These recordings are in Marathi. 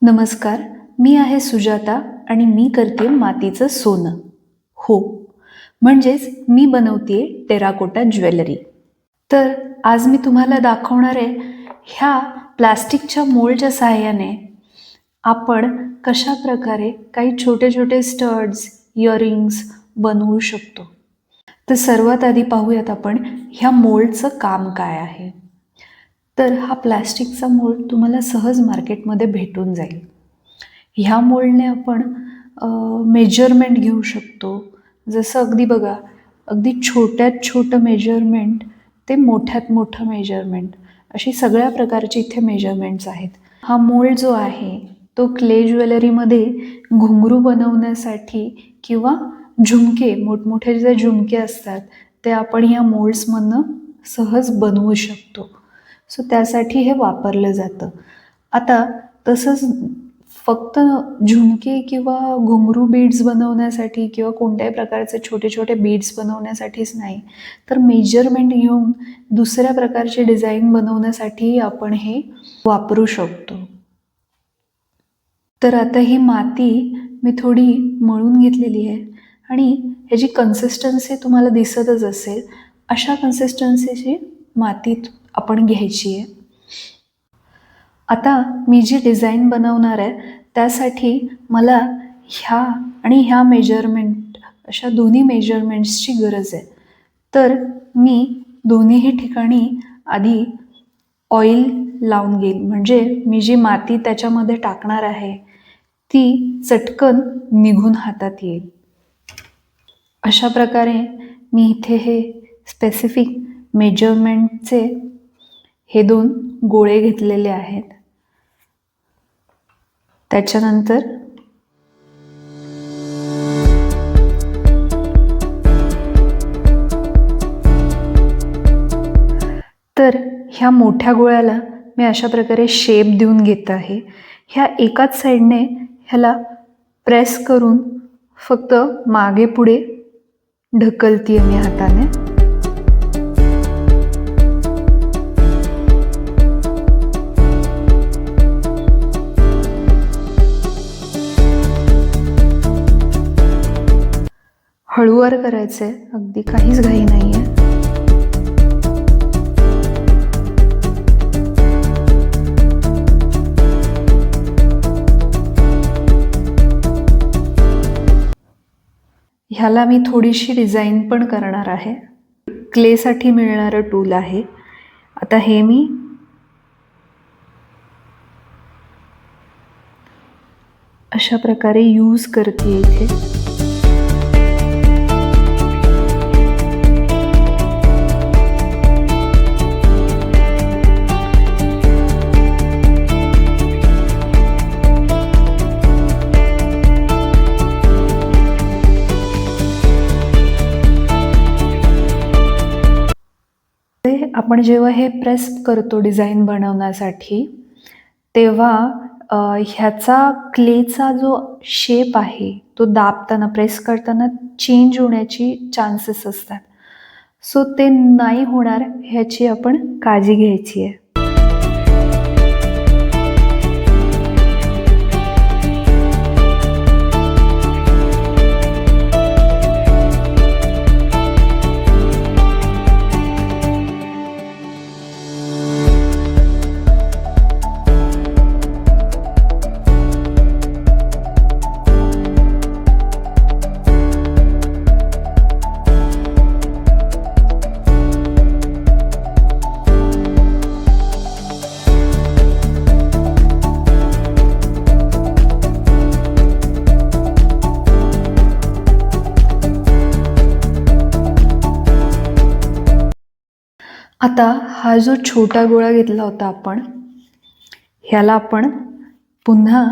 नमस्कार, मी आहे सुजाता आणि मी करते मातीचं सोनं. हो, म्हणजेच मी बनवते टेराकोटा ज्वेलरी. तर आज मी तुम्हाला दाखवणार आहे ह्या प्लास्टिकच्या मोल्डच्या सहाय्याने आपण कशा प्रकारे काही छोटे छोटे स्टड्स, इयरिंग्स बनवू शकतो. तर सर्वात आधी पाहूयात आपण ह्या मोल्डचं काम काय आहे. तर हा प्लास्टिकचा मोल्ड तुम्हाला सहज मार्केटमध्ये भेटून जाईल. ह्या मोल्डने आपण मेजरमेंट घेऊ शकतो. जसं अगदी बघा, अगदी छोट्यात छोटं मेजरमेंट ते मोठ्यात मोठं मेजरमेंट, अशी सगळ्या प्रकारचे इथे मेजरमेंट्स आहेत. हा मोल्ड जो आहे तो क्ले ज्वेलरीमध्ये घुंगरू बनवण्यासाठी किंवा झुमके, मोठमोठे जे झुमके असतात ते आपण ह्या मोल्ड्समधनं सहज बनवू शकतो. सो त्यासाठी हे वापरलं जातं. आता तसंच फक्त झुमके किंवा घुंगरू बीड्स बनवण्यासाठी किंवा कोणत्याही प्रकारचे छोटे छोटे बीड्स बनवण्यासाठीच नाही, तर मेजरमेंट घेऊन दुसऱ्या प्रकारचे डिझाईन बनवण्यासाठीही आपण हे वापरू शकतो. तर आता ही माती मी थोडी मळून घेतलेली आहे आणि ह्याची कन्सिस्टन्सी तुम्हाला दिसतच असेल. अशा कन्सिस्टन्सीची माती आपण घ्यायची आहे. आता मी जी डिझाईन बनवणार आहे त्यासाठी मला ह्या आणि ह्या मेजरमेंट, अशा दोन्ही मेजरमेंट्सची गरज आहे. तर मी दोन्हीही ठिकाणी आधी ऑइल लावून घेईल, म्हणजे मी जी माती त्याच्यामध्ये टाकणार आहे ती चटकन निघून हातात येईल. अशा प्रकारे मी इथे हे स्पेसिफिक मेजरमेंटचे हे 2 गोळे घेतलेले आहेत. त्याच्यानंतर तर ह्या मोठ्या गोळ्याला मी अशा प्रकारे शेप देऊन घेत आहे. ह्या एकाच साईडने ह्याला प्रेस करून फक्त मागे पुढे ढकलते मी हाताने. हळूवार करायचंय, अगदी काहीच घाई नाहीये. ह्याला मी थोडीशी डिझाईन पण करणार आहे. क्लेसाठी मिळणारं टूल आहे. आता हे मी अशा प्रकारे यूज करते इथे. आपण जेव्हा हे प्रेस करतो डिझाईन बनवण्यासाठी, तेव्हा ह्याचा क्लेचा जो शेप आहे तो दाबताना, प्रेस करताना चेंज होण्याची चान्सेस असतात. सो ते नाही होणार ह्याची आपण काळजी घ्यायची आहे. आता हा जो छोटा गोळा घेतला होता आपण, ह्याला आपण पुन्हा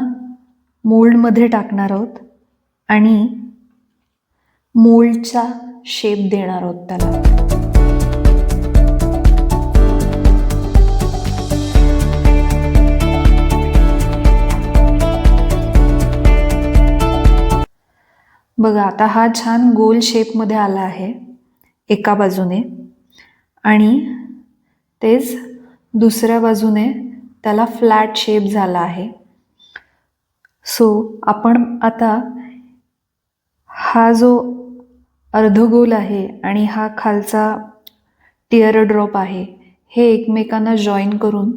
मोल्डमध्ये टाकणार आहोत आणि मोल्डचा शेप देणार आहोत त्याला. बघा, आता हा छान गोल शेपमध्ये आला आहे एका बाजूने, आणि तेच दुसऱ्या बाजूने त्याला फ्लॅट शेप झाला आहे. सो आपण आता हा जो अर्धगोल आहे आणि हा खालचा टिअर ड्रॉप आहे, हे एकमेकांना जॉईन करून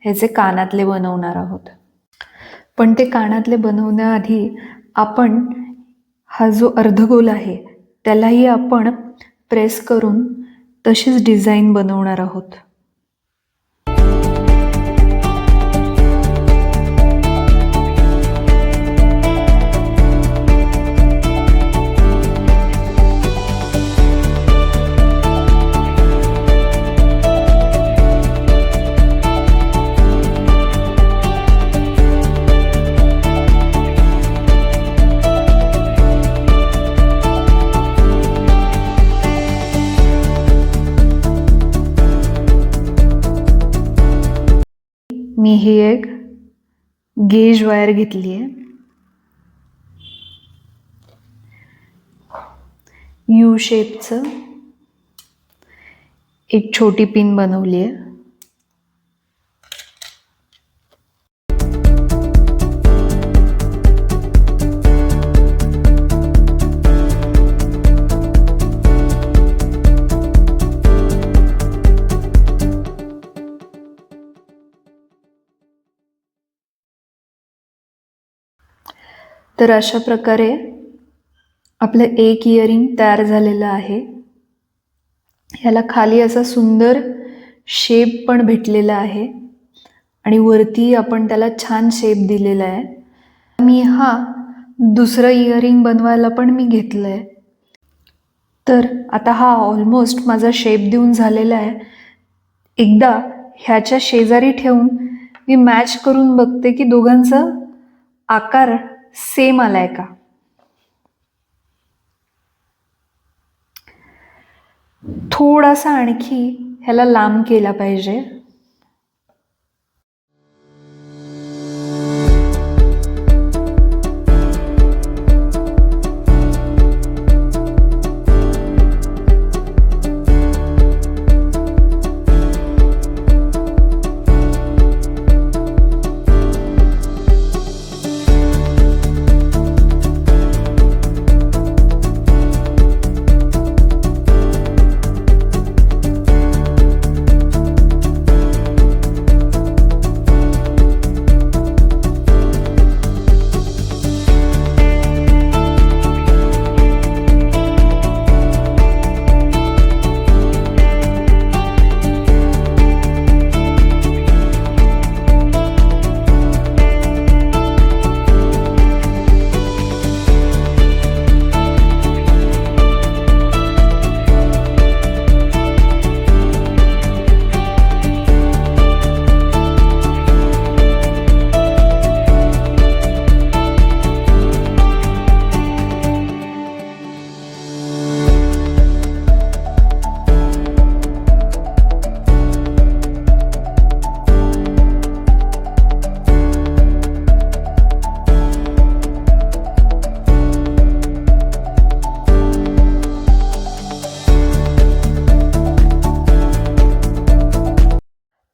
ह्याचे कानातले बनवणार आहोत. पण ते कानातले बनवण्याआधी आपण हा जो अर्धगोल आहे त्यालाही आपण प्रेस करून तशीच डिझाईन बनवणार आहोत. मी ही एक गेज वायर घेतली आहे. यू शेपचं एक छोटी पिन बनवली आहे. तर अशा प्रकारे आपलं एक इयरिंग तयार झालेलं आहे. ह्याला खाली असा सुंदर शेप पण भेटलेला आहे आणि वरती आपण त्याला छान शेप दिलेला आहे. मी हा दुसरं इयरिंग बनवायला पण मी घेतलं आहे. तर आता हा ऑलमोस्ट माझा शेप देऊन झालेला आहे. एकदा ह्याच्या शेजारी ठेवून मी मॅच करून बघते की दोघांचा आकार सेम आलाय का. थोडासा आणखी ह्याला लांब केला पाहिजे.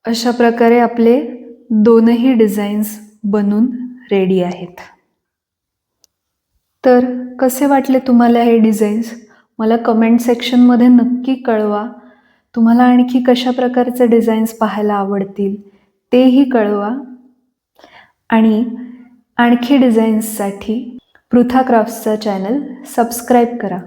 अशा प्रकारे आपले दोनही डिझाईन्स बनून रेडी आहेत. तर कसे वाटले तुम्हाला हे डिझाईन्स? मला कमेंट सेक्शनमध्ये नक्की कळवा. तुम्हाला आणखी कशा प्रकारचे डिझाईन्स पाहायला आवडतील तेही कळवा. आणि आणखी डिझाईन्ससाठी पृथा क्राफ्ट्सचा चॅनल सबस्क्राईब करा.